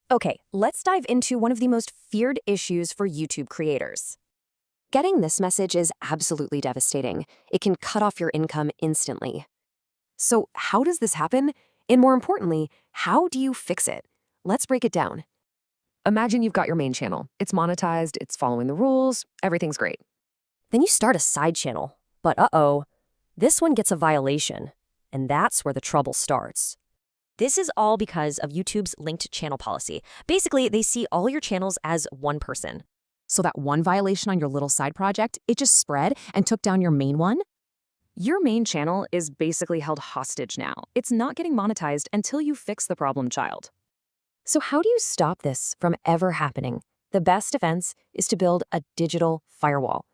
Okay, let's dive into one of the most feared issues for YouTube creators. Getting this message is absolutely devastating. It can cut off your income instantly. So, how does this happen? And more importantly, how do you fix it? Let's break it down. Imagine you've got your main channel. It's monetized, it's following the rules, everything's great. Then you start a side channel. But uh-oh, this one gets a violation. And that's where the trouble starts. This is all because of YouTube's linked channel policy. Basically, they see all your channels as one person. So that one violation on your little side project, it just spread and took down your main one? Your main channel is basically held hostage now. It's not getting monetized until you fix the problem child. So how do you stop this from ever happening? The best defense is to build a digital firewall.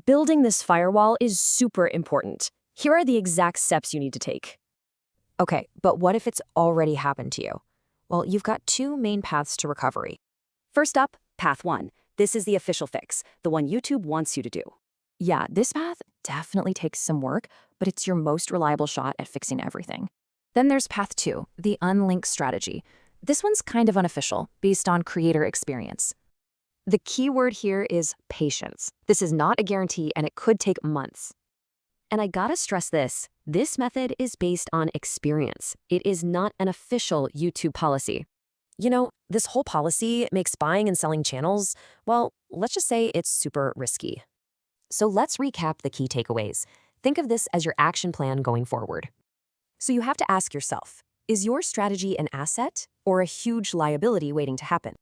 Building this firewall is super important. Here are the exact steps you need to take. Okay, but what if it's already happened to you? Well, you've got two main paths to recovery. First up, path 1. This is the official fix, the one YouTube wants you to do. Yeah, this path definitely takes some work, but it's your most reliable shot at fixing everything. Then there's path 2, the unlinked strategy. This one's kind of unofficial, based on creator experience. The key word here is patience. This is not a guarantee, and it could take months. And I gotta stress this method is based on experience. It is not an official YouTube policy. You know, this whole policy makes buying and selling channels, well, let's just say it's super risky. So let's recap the key takeaways. Think of this as your action plan going forward. So you have to ask yourself, is your strategy an asset or a huge liability waiting to happen?